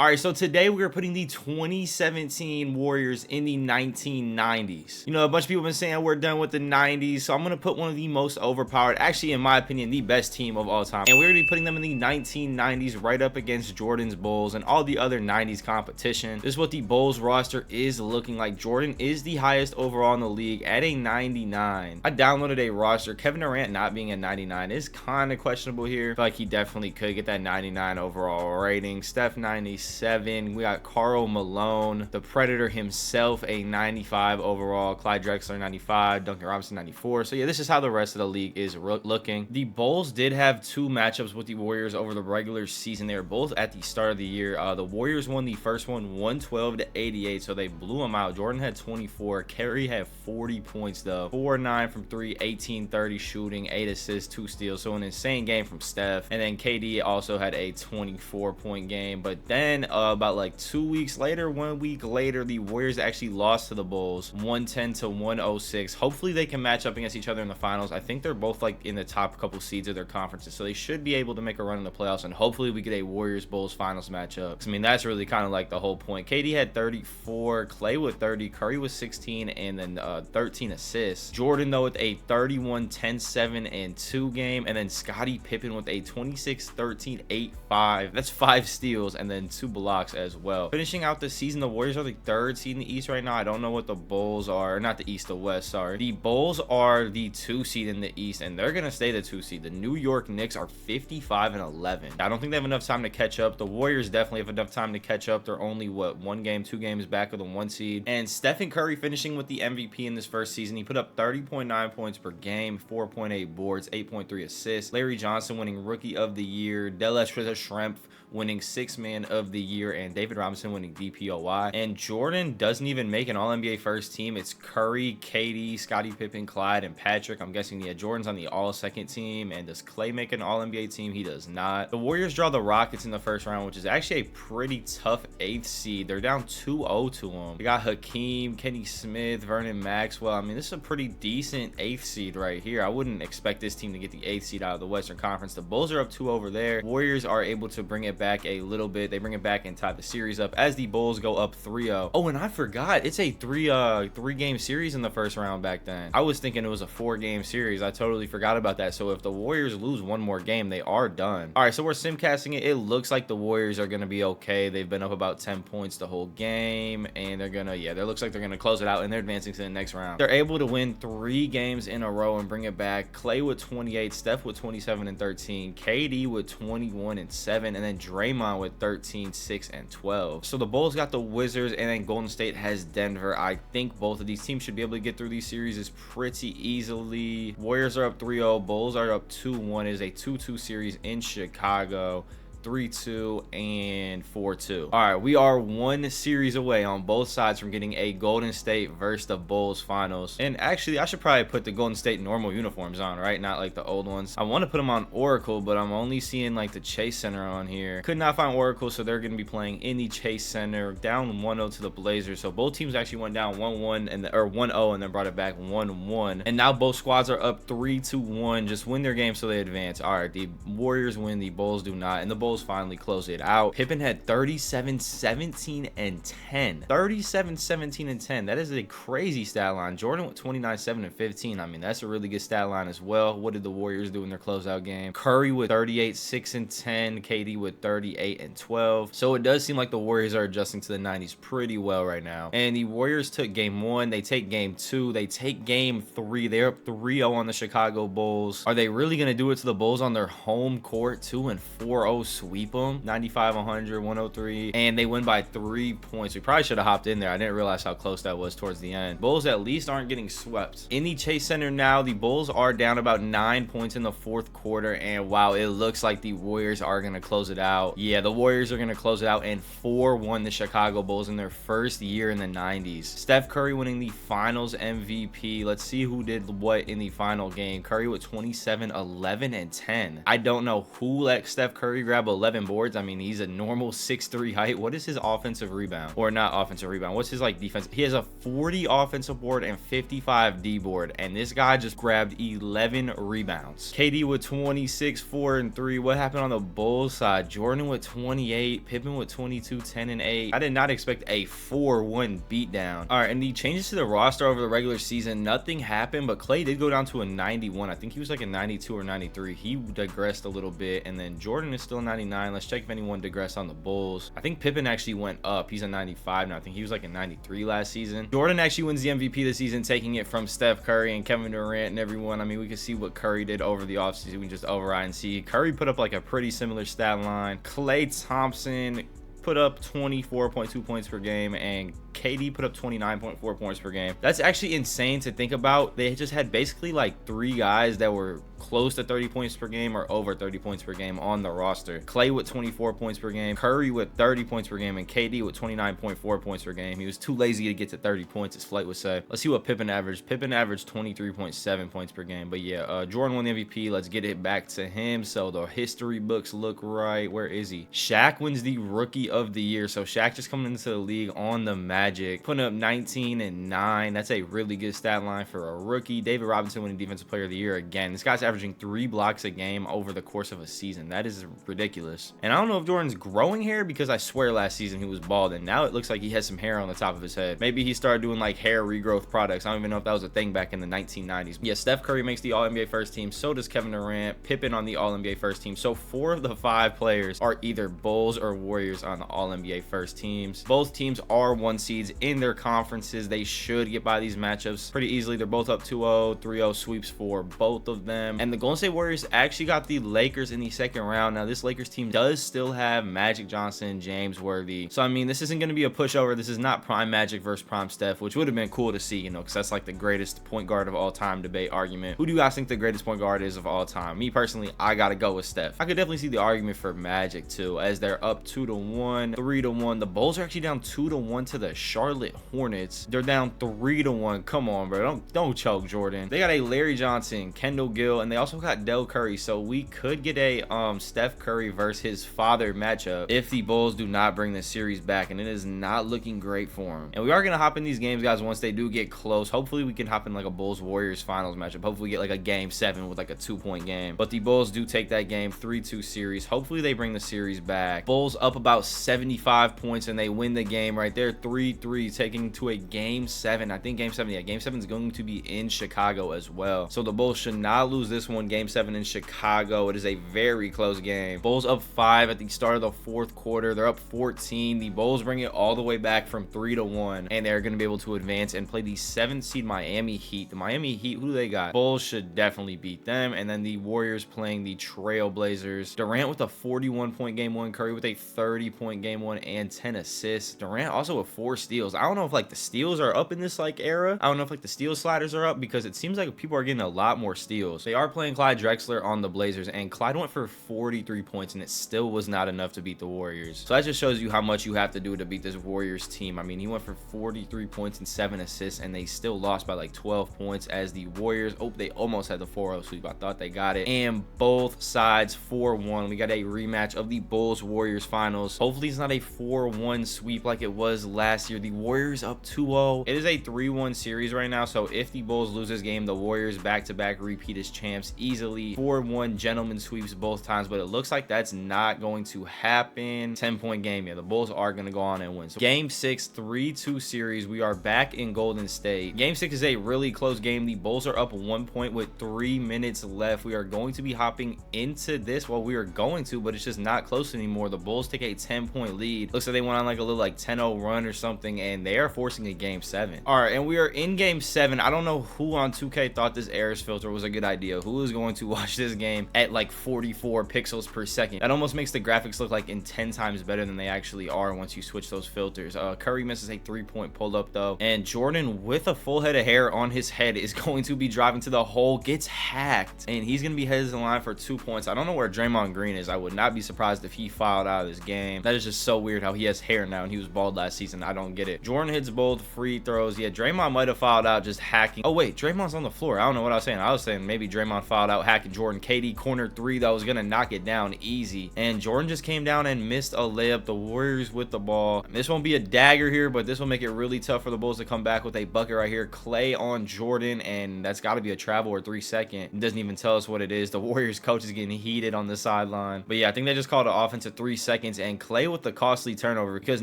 All right, so today we are putting the 2017 Warriors in the 1990s. You know, a bunch of people have been saying we're done with the 90s, so I'm going to put one of the most overpowered, actually, in my opinion, the best team of all time. And we're going to be putting them in the 1990s right up against Jordan's Bulls and all the other 90s competition. This is what the Bulls roster is looking like. Jordan is the highest overall in the league at a 99. I downloaded a roster. Kevin Durant not being a 99 is kind of questionable here. I feel like he definitely could get that 99 overall rating. Steph 97. We got Karl Malone, the Predator himself, a 95 overall. Clyde Drexler 95, Duncan Robinson 94. So yeah, this is how the rest of the league is looking. The Bulls did have two matchups with the Warriors over the regular season. They were both at the start of the year. The Warriors won the first one 112-88, so they blew them out. Jordan had 24. Curry had 40 points though. 4-9 from 3, 18-30 shooting, 8 assists, 2 steals. So an insane game from Steph. And then KD also had a 24-point game. But then about like 2 weeks later, 1 week later, the Warriors actually lost to the Bulls 110-106. Hopefully they can match up against each other in the finals. I think they're both like in the top couple seeds of their conferences, so they should be able to make a run in the playoffs, and hopefully we get a Warriors Bulls finals matchup. I mean, that's really kind of like the whole point. KD had 34, Clay with 30, Curry was 16, and then 13 assists. Jordan though with a 31, 10, 7, and 2 game, and then Scottie Pippen with a 26, 13, 8, 5. That's 5 steals and then 2 blocks as well. Finishing out the season, the Warriors are the 3rd seed in the East right now. I don't know what the Bulls are, not the East, the West, sorry. The Bulls are the 2 seed in the East, and they're gonna stay the 2 seed. The New York Knicks are 55-11. I don't think they have enough time to catch up. The Warriors definitely have enough time to catch up. They're only what, 1 game, 2 games back of the 1 seed. And Stephen Curry finishing with the MVP in this first season. He put up 30.9 points per game, 4.8 boards, 8.3 assists. Larry Johnson winning Rookie of the Year. Delesh Shrimp winning 6th Man of the Year, and David Robinson winning DPOY. And Jordan doesn't even make an All-NBA first team. It's Curry, KD, Scottie Pippen, Clyde, and Patrick. I'm guessing, yeah, Jordan's on the All-Second team. And does Clay make an All-NBA team? He does not. The Warriors draw the Rockets in the first round, which is actually a pretty tough 8th seed. They're down 2-0 to them. We got Hakeem, Kenny Smith, Vernon Maxwell. I mean, this is a pretty decent 8th seed right here. I wouldn't expect this team to get the 8th seed out of the Western Conference. The Bulls are up 2 over there. Warriors are able to bring it back a little bit. They bring it back and tie the series up as the Bulls go up 3-0. Oh, and I forgot, it's a three-game series in the first round back then. I was thinking it was a 4-game series. I totally forgot about that. So if the Warriors lose 1 more game, they are done. All right, so we're simcasting it. It looks like the Warriors are going to be okay. They've been up about 10 points the whole game, and they're gonna, yeah, it looks like they're gonna close it out, and they're advancing to the next round. They're able to win 3 games in a row and bring it back. Clay with 28, Steph with 27 and 13, KD with 21 and 7, and then Draymond with 13, 6, and 12. So the Bulls got the Wizards, and then Golden State has Denver. I think both of these teams should be able to get through these series pretty easily. Warriors are up 3-0, Bulls are up 2-1. It is a 2-2 series in Chicago. 3-2 and 4-2. All right, we are 1 series away on both sides from getting a Golden State versus the Bulls finals. And actually, I should probably put the Golden State normal uniforms on, right? Not like the old ones. I want to put them on Oracle, but I'm only seeing like the Chase Center on here. Could not find Oracle, so they're going to be playing in the Chase Center. Down 1-0 to the Blazers. So both teams actually went down 1-1 and or 1-0 and then brought it back 1-1. And now both squads are up 3-1. Just win their game so they advance. All right, the Warriors win, the Bulls do not, and the Bulls finally close it out. Pippen had 37, 17, and 10. 37, 17, and 10. That is a crazy stat line. Jordan with 29, 7, and 15. I mean, that's a really good stat line as well. What did the Warriors do in their closeout game? Curry with 38, 6, and 10. KD with 38 and 12. So it does seem like the Warriors are adjusting to the 90s pretty well right now. And the Warriors took game 1. They take game 2. They take game 3. They're up 3-0 on the Chicago Bulls. Are they really going to do it to the Bulls on their home court too and 4-0 sweep them? 95, 100, 103, and they win by 3 points. We probably should have hopped in there. I didn't realize how close that was towards the end. Bulls at least aren't getting swept. In the Chase Center now, the Bulls are down about 9 points in the 4th quarter, and wow, it looks like the Warriors are going to close it out. Yeah, the Warriors are going to close it out and 4-1 the Chicago Bulls in their first year in the 90s. Steph Curry winning the finals MVP. Let's see who did what in the final game. Curry with 27, 11, and 10. I don't know who let Steph Curry grab 11 boards. I mean, he's a normal 6'3" height. What is his offensive rebound? Or not offensive rebound. What's his like defense? He has a 40 offensive board and 55 D board. And this guy just grabbed 11 rebounds. KD with 26, 4 and 3. What happened on the Bulls side? Jordan with 28, Pippen with 22, 10 and 8. I did not expect a 4-1 beatdown. All right, and the changes to the roster over the regular season, nothing happened, but Klay did go down to a 91. I think he was like a 92 or 93. He digressed a little bit, and then Jordan is still a 99. Let's check if anyone digressed on the Bulls. I think Pippen actually went up. He's a 95 now. I think he was like a 93 last season. Jordan actually wins the MVP this season, taking it from Steph Curry and Kevin Durant and everyone. I mean, we can see what Curry did over the offseason. We can just override and see. Curry put up like a pretty similar stat line. Klay Thompson put up 24.2 points per game, and KD put up 29.4 points per game. That's actually insane to think about. They just had basically like 3 guys that were close to 30 points per game or over 30 points per game on the roster. Klay with 24 points per game, Curry with 30 points per game, and KD with 29.4 points per game. He was too lazy to get to 30 points, as Flight would say. Let's see what Pippen averaged. Pippen averaged 23.7 points per game. But yeah, Jordan won the MVP. Let's get it back to him so the history books look right. Where is he? Shaq wins the Rookie of the Year. So Shaq just coming into the league on the Magic, putting up 19 and 9. That's a really good stat line for a rookie. David Robinson winning Defensive Player of the Year again. This guy's averaging 3 blocks a game over the course of a season. That is ridiculous. And I don't know if Jordan's growing hair, because I swear last season he was bald, and now it looks like he has some hair on the top of his head. Maybe he started doing like hair regrowth products. I don't even know if that was a thing back in the 1990s. Yeah, Steph Curry makes the All-NBA first team. So does Kevin Durant. Pippen on the All-NBA first team. So 4 of the 5 players are either Bulls or Warriors on the All-NBA first teams. Both teams are 1 seeds in their conferences. They should get by these matchups pretty easily. They're both up 2-0, 3-0 sweeps for both of them. And the Golden State Warriors actually got the Lakers in the second round. Now, this Lakers team does still have Magic Johnson, James Worthy. So, I mean, this isn't going to be a pushover. This is not prime Magic versus prime Steph, which would have been cool to see, you know, because that's like the greatest point guard of all time debate argument. Who do you guys think the greatest point guard is of all time? Me, personally, I got to go with Steph. I could definitely see the argument for Magic, too, as they're up 2-1, 3-1. The Bulls are actually down 2-1 to the Charlotte Hornets. They're down 3-1. Come on, bro. Don't choke, Jordan. They got a Larry Johnson, Kendall Gill, and they also got Del Curry. So we could get a Steph Curry versus his father matchup if the Bulls do not bring the series back, and it is not looking great for him. And we are gonna hop in these games, guys, once they do get close. Hopefully we can hop in like a Bulls Warriors finals matchup. Hopefully we get like a game 7 with like a 2-point game. But the Bulls do take that game 3-2 series. Hopefully they bring the series back. Bulls up about 75 points and they win the game right there, 3-3, taking to a game 7. I think game 7, yeah, game 7 is going to be in Chicago as well. So the Bulls should not lose this one, game 7 in Chicago. It is a very close game. Bulls up 5 at the start of the 4th quarter. They're up 14. The Bulls bring it all the way back from 3-1, and they're going to be able to advance and play the 7th seed Miami Heat. The Miami Heat, who do they got? Bulls should definitely beat them. And then the Warriors playing the Trail Blazers. Durant with a 41-point game 1, Curry with a 30-point game 1 and 10 assists. Durant also with 4 steals. I don't know if like the steals are up in this like era. I don't know if like the steal sliders are up, because it seems like people are getting a lot more steals. They are playing Clyde Drexler on the Blazers, and Clyde went for 43 points, and it still was not enough to beat the Warriors. So that just shows you how much you have to do to beat this Warriors team. I mean, he went for 43 points and 7 assists, and they still lost by like 12 points as the Warriors, oh, they almost had the 4-0 sweep. I thought they got it. And both sides 4-1. We got a rematch of the Bulls Warriors finals. Hopefully it's not a 4-1 sweep like it was last year. The Warriors up 2-0. It is a 3-1 series right now, so if the Bulls lose this game, the Warriors back-to-back repeat as champs easily. 4-1 gentleman sweeps both times, but it looks like that's not going to happen. 10-point game. Yeah, the Bulls are going to go on and win. So game 6, 3-2 series. We are back in Golden State. Game 6 is a really close game. The Bulls are up 1 point with 3 minutes left. We are going to be hopping into this. Well, we are going to, but it's just not close anymore. The Bulls take a 10-point lead. Looks like they went on like a little like 10-0 run or something, and they are forcing a game 7. All right, and we are in game 7. I don't know who on 2K thought this Airs filter was a good idea. Who is going to watch this game at like 44 pixels per second? That almost makes the graphics look like in 10 times better than they actually are once you switch those filters. Curry misses a 3-point pull up though, and Jordan with a full head of hair on his head is going to be driving to the hole, gets hacked, and he's going to be headed to the line for 2 points. I don't know where Draymond Green is. I would not be surprised if he fouled out of this game. That is just so weird how he has hair now and he was bald last season. I don't get it. Jordan hits both free throws. Yeah, Draymond might have fouled out just hacking. Oh wait, Draymond's on the floor. I don't know what I was saying. I was saying maybe Draymond Draymond fouled out, hacking Jordan. KD corner three that was gonna knock it down easy, and Jordan just came down and missed a layup. The Warriors with the ball. This won't be a dagger here, but this will make it really tough for the Bulls to come back with a bucket right here. Clay on Jordan, and that's got to be a travel or 3-second. It doesn't even tell us what it is. The Warriors coach is getting heated on the sideline, but yeah, I think they just called an offensive 3 seconds, and Clay with the costly turnover, because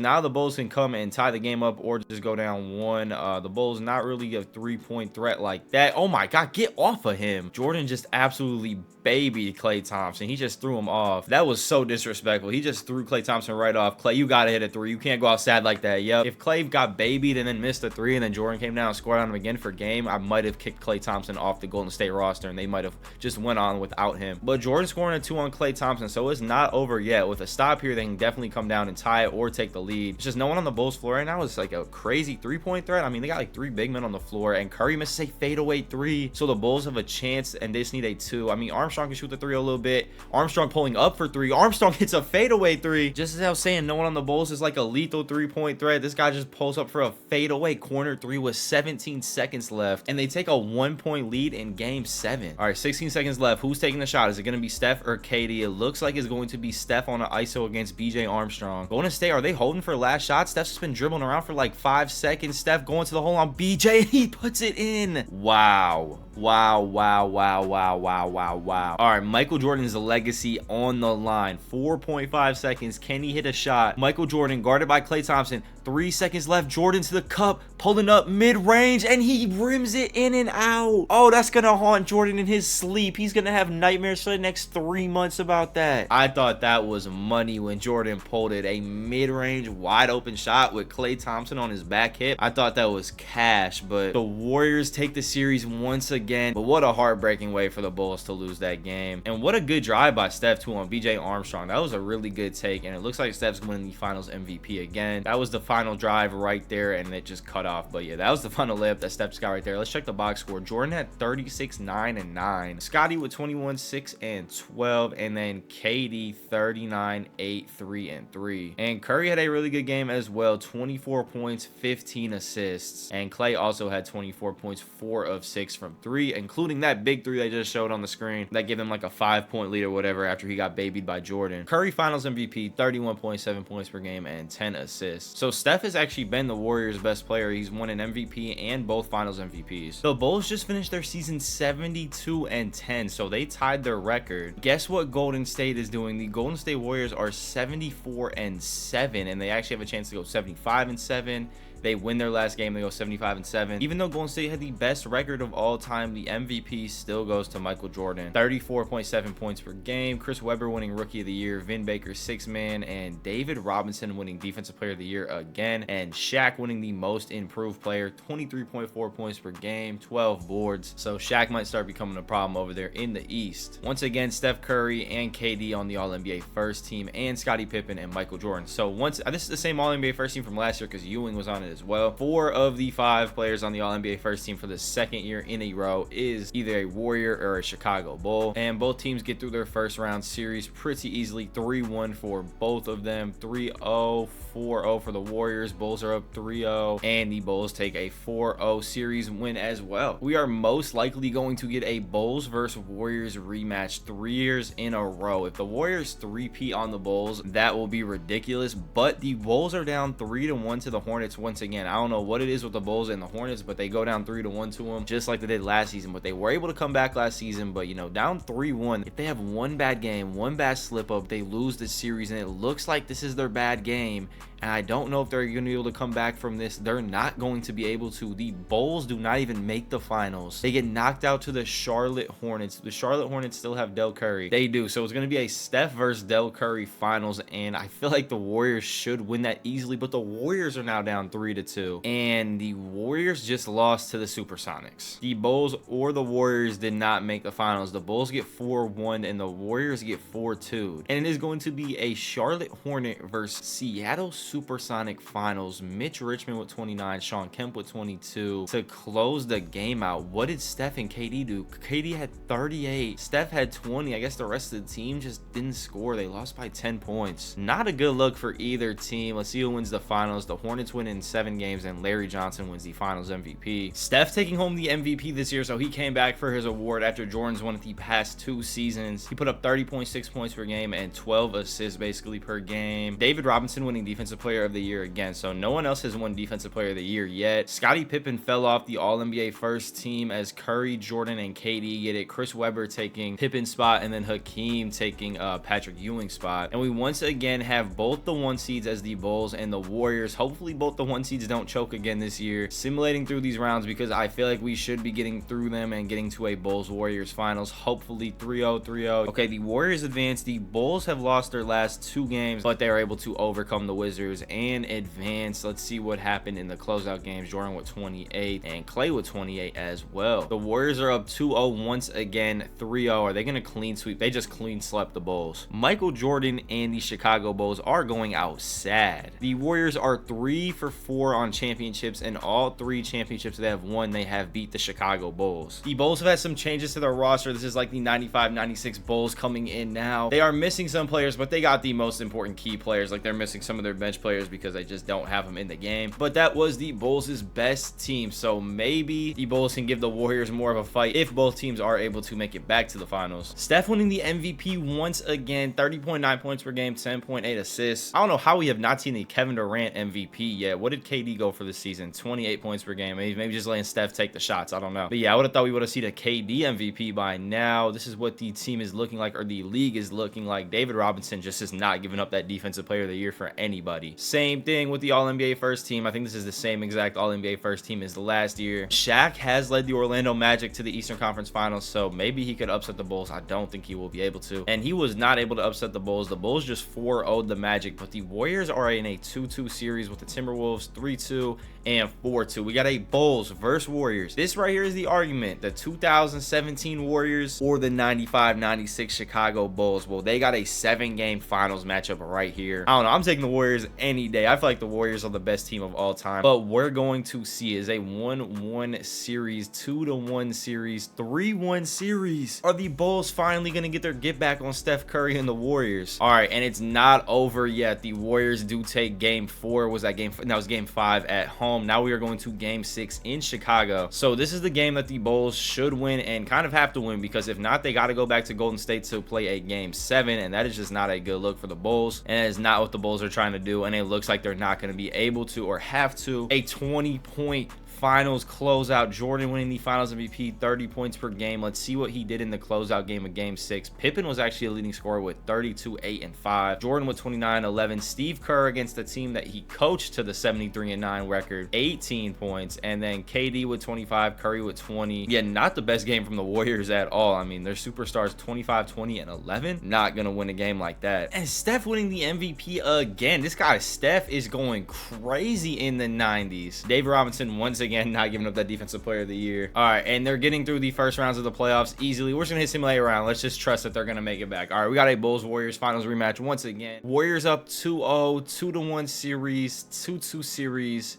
now the Bulls can come and tie the game up or just go down one. The Bulls not really a 3-point threat like that. Oh my god, get off of him. Jordan just absolutely babied Klay Thompson. He just threw him off. That was so disrespectful. He just threw Klay Thompson right off. Clay, you gotta hit a 3. You can't go outside like that. Yep. If Clay got babied and then missed a 3 and then Jordan came down and scored on him again for game, I might have kicked Klay Thompson off the Golden State roster and they might have just went on without him. But Jordan scoring a 2 on Klay Thompson, so it's not over yet. With a stop here, they can definitely come down and tie it or take the lead. It's just no one on the Bulls floor right now. It's like a crazy 3-point threat. I mean, they got like 3 big men on the floor, and Curry misses a fadeaway 3, so the Bulls have a chance and they just need a 2. I mean, Armstrong can shoot the 3 a little bit. Armstrong pulling up for 3. Armstrong hits a fadeaway 3. Just as I was saying, no one on the Bulls is like a lethal 3-point threat. This guy just pulls up for a fadeaway corner 3 with 17 seconds left, and they take a 1-point lead in game 7. All right, 16 seconds left. Who's taking the shot? Is it going to be Steph or KD? It looks like it's going to be Steph on an ISO against BJ Armstrong. Golden State, are they holding for last shot? Steph's just been dribbling around for like 5 seconds. Steph going to the hole on BJ, and he puts it in. Wow. Wow, wow, wow, wow, wow, wow, wow. All right, Michael Jordan's legacy on the line. 4.5 seconds. Can he hit a shot? Michael Jordan guarded by Klay Thompson. 3 seconds left. Jordan to the cup, pulling up mid-range, and he rims it in and out. Oh, that's gonna haunt Jordan in his sleep. He's gonna have nightmares for the next 3 months about that. I thought that was money when Jordan pulled it. A mid-range, wide-open shot with Klay Thompson on his back hip. I thought that was cash, but the Warriors take the series once again. But what a heartbreaking way for the Bulls to lose that game. And what a good drive by Steph, too, on BJ Armstrong. That was a really good take, and it looks like Steph's winning the Finals MVP again. That was the final drive right there, and it just cut off. But yeah, that was the final layup that Steph got right there. Let's check the box score. Jordan had 36, 9, and 9. Scotty with 21, 6, and 12. And then KD 39, 8, 3, and 3. And Curry had a really good game as well. 24 points, 15 assists. And Clay also had 24 points, 4 of 6 from 3, including that big 3 they just showed on the screen. That gave him like a 5-point lead or whatever after he got babied by Jordan. Curry Finals MVP, 31.7 points per game and 10 assists. So Steph has actually been the Warriors' best player. He's won an MVP and both Finals MVPs. The Bulls just finished their season 72-10, so they tied their record. Guess what Golden State is doing? The Golden State Warriors are 74-7, and they actually have a chance to go 75-7. They win their last game, they go 75-7. Even though Golden State had the best record of all time, the MVP still goes to Michael Jordan. 34.7 points per game. Chris Webber winning Rookie of the Year. Vin Baker 6-man. And David Robinson winning Defensive Player of the Year again. And Shaq winning the Most Improved Player. 23.4 points per game. 12 boards. So Shaq might start becoming a problem over there in the East. Once again, Steph Curry and KD on the All-NBA first team. And Scottie Pippen and Michael Jordan. So this is the same All-NBA first team from last year because Ewing was on it as well. 4 of the 5 players on the All-NBA first team for the second year in a row is either a Warrior or a Chicago Bull, and both teams get through their first round series pretty easily. 3-1 for both of them. 3-0, 4-0 for the Warriors. Bulls are up 3-0, and the Bulls take a 4-0 series win as well. We are most likely going to get a Bulls versus Warriors rematch 3 years in a row. If the Warriors 3-peat on the Bulls, that will be ridiculous, but the Bulls are down 3-1 to the Hornets once again. I don't know what it is with the Bulls and the Hornets, but they go down 3-1 to them just like they did last season. But they were able to come back last season, but you know, down 3-1, if they have one bad game, one bad slip up, they lose this series, and it looks like this is their bad game. And I don't know if they're going to be able to come back from this. They're not going to be able to. The Bulls do not even make the finals. They get knocked out to the Charlotte Hornets. The Charlotte Hornets still have Del Curry. They do. So it's going to be a Steph versus Del Curry finals. And I feel like the Warriors should win that easily. But the Warriors are now down 3-2. And the Warriors just lost to the Supersonics. The Bulls or the Warriors did not make the finals. The Bulls get 4-1 and the Warriors get 4-2. And it is going to be a Charlotte Hornet versus Seattle supersonic finals. Mitch Richmond with 29, Sean Kemp with 22 to close the game out. What did Steph and KD do? KD had 38, Steph had 20. I guess the rest of the team just didn't score. They lost by 10 points. Not a good look for either team. Let's see who wins the finals. The Hornets win in 7 games and Larry Johnson wins the finals MVP. Steph taking home the MVP this year, so he came back for his award after Jordan's won it the past 2 seasons. He put up 30.6 points per game and 12 assists basically per game. David Robinson winning defensive player of the year again, so no one else has won defensive player of the year yet. Scottie Pippen fell off the All-NBA first team as Curry, Jordan, and KD get it. Chris Webber taking Pippen's spot and then Hakeem taking Patrick Ewing's spot. And we once again have both the 1 seeds as the Bulls and the Warriors. Hopefully both the 1 seeds don't choke again this year. Simulating through these rounds because I feel like we should be getting through them and getting to a Bulls Warriors finals. Hopefully 3-0, 3-0. Okay, the Warriors advance. The Bulls have lost their last 2 games, but they were able to overcome the Wizards and advance. Let's see what happened in the closeout games. Jordan with 28 and Clay with 28 as well. The Warriors are up 2-0 once again, 3-0. Are they going to clean sweep? They just clean swept the Bulls. Michael Jordan and the Chicago Bulls are going out sad. The Warriors are 3 for 4 on championships, and all 3 championships they have won, they have beat the Chicago Bulls. The Bulls have had some changes to their roster. This is like the 95-96 Bulls coming in now. They are missing some players, but they got the most important key players. Like, they're missing some of their bench players because they just don't have them in the game. But that was the Bulls' best team, so maybe the Bulls can give the Warriors more of a fight if both teams are able to make it back to the finals. Steph winning the MVP once again, 30.9 points per game, 10.8 assists. I don't know how we have not seen a Kevin Durant MVP yet. What did KD go for this season? 28 points per game. Maybe just letting Steph take the shots. I don't know. But yeah, I would have thought we would have seen a KD MVP by now. This is what the team is looking like, or the league is looking like. David Robinson just is not giving up that defensive player of the year for anybody. Same thing with the All-NBA first team. I think this is the same exact All-NBA first team as the last year. Shaq has led the Orlando Magic to the Eastern Conference Finals, so maybe he could upset the Bulls. I don't think he will be able to. And he was not able to upset the Bulls. The Bulls just 4-0'd the Magic, but the Warriors are in a 2-2 series with the Timberwolves, 3-2 and 4-2. We got a Bulls versus Warriors. This right here is the argument. The 2017 Warriors or the 95-96 Chicago Bulls. Well, they got a 7-game finals matchup right here. I don't know. I'm taking the Warriors any day. I feel like the Warriors are the best team of all time. But we're going to see is a 1-1 series, 2-1 series, 3-1 series. Are the Bulls finally going to get their get back on Steph Curry and the Warriors? All right, and it's not over yet. The Warriors do take game 4. Was that game? That was game 5 at home. Now we are going to game 6 in Chicago. So this is the game that the Bulls should win and kind of have to win, because if not, they got to go back to Golden State to play a game 7, and that is just not a good look for the Bulls, and it is not what the Bulls are trying to do, and it looks like they're not going to be able to or have to. A 20-point finals closeout. Jordan winning the finals MVP, 30 points per game. Let's see what he did in the closeout game of game 6. Pippen was actually a leading scorer with 32, 8, and 5. Jordan with 29, 11. Steve Kerr against the team that he coached to the 73-9 record, 18 points. And then KD with 25, Curry with 20. Yeah, not the best game from the Warriors at all. I mean, their superstars 25, 20, and 11. Not gonna win a game like that. And Steph winning the MVP again. This guy Steph is going crazy in the 90s. David Robinson once again not giving up that defensive player of the year. All right, and they're getting through the first rounds of the playoffs easily. We're just gonna hit simulator round. Let's just trust that they're gonna make it back. All right, we got a Bulls Warriors finals rematch once again. Warriors up 2-0, 2-1 series, 2-2 series,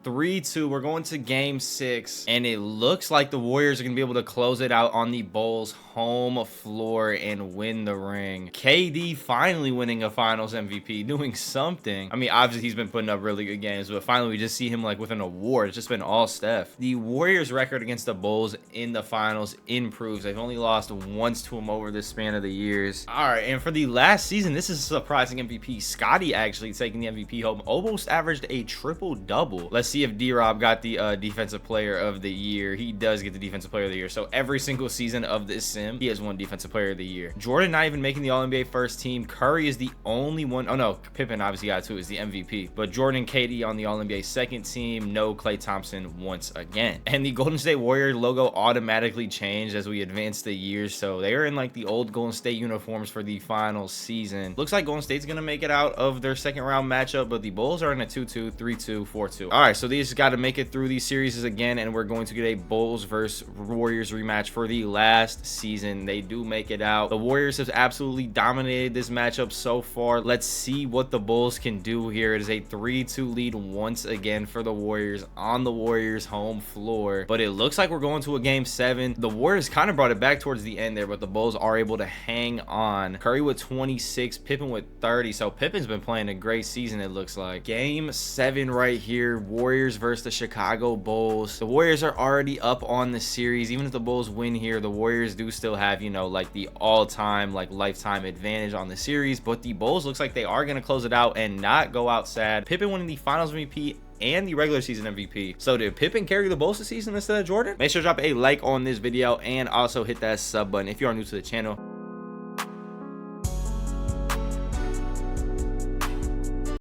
3-2. We're going to game 6, and it looks like the Warriors are gonna be able to close it out on the Bulls home floor and win the ring. KD finally winning a finals MVP, doing something. I mean, obviously he's been putting up really good games, but finally we just see him like with an award. It's just been all Steph. The Warriors record against the Bulls in the finals improves. They've only lost once to him over this span of the years. All right, and for the last season, this is a surprising MVP. Scotty actually taking the MVP home, almost averaged a triple-double. Let's see if D-Rob got the defensive player of the year. He does get the defensive player of the year. So every single season of this sim, he has won defensive player of the year. Jordan not even making the All-NBA first team. Curry is the only one. Oh no, Pippen obviously got 2, is the MVP. But Jordan and KD on the All-NBA second team. No Klay Thompson once again. And the Golden State Warrior logo automatically changed as we advance the years. So they are in like the old Golden State uniforms for the final season. Looks like Golden State's gonna make it out of their second round matchup, but the Bulls are in a 2-2, 3-2, 4-2. All right, so So these got to make it through these series again, and we're going to get a Bulls versus Warriors rematch for the last season. They do make it out. The Warriors have absolutely dominated this matchup so far. Let's see what the Bulls can do here. It is a 3-2 lead once again for the Warriors on the Warriors home floor, but it looks like we're going to a game 7. The Warriors kind of brought it back towards the end there, but the Bulls are able to hang on. Curry with 26, Pippen with 30. So Pippen's been playing a great season, it looks like. Game 7 right here, Warriors versus the Chicago Bulls. The Warriors are already up on the series. Even if the Bulls win here, the Warriors do still have, you know, like the all-time, like lifetime advantage on the series, but the Bulls looks like they are going to close it out and not go out sad. Pippen winning the Finals MVP and the regular season MVP. So did Pippen carry the Bulls this season instead of Jordan? Make sure to drop a like on this video and also hit that sub button if you are new to the channel.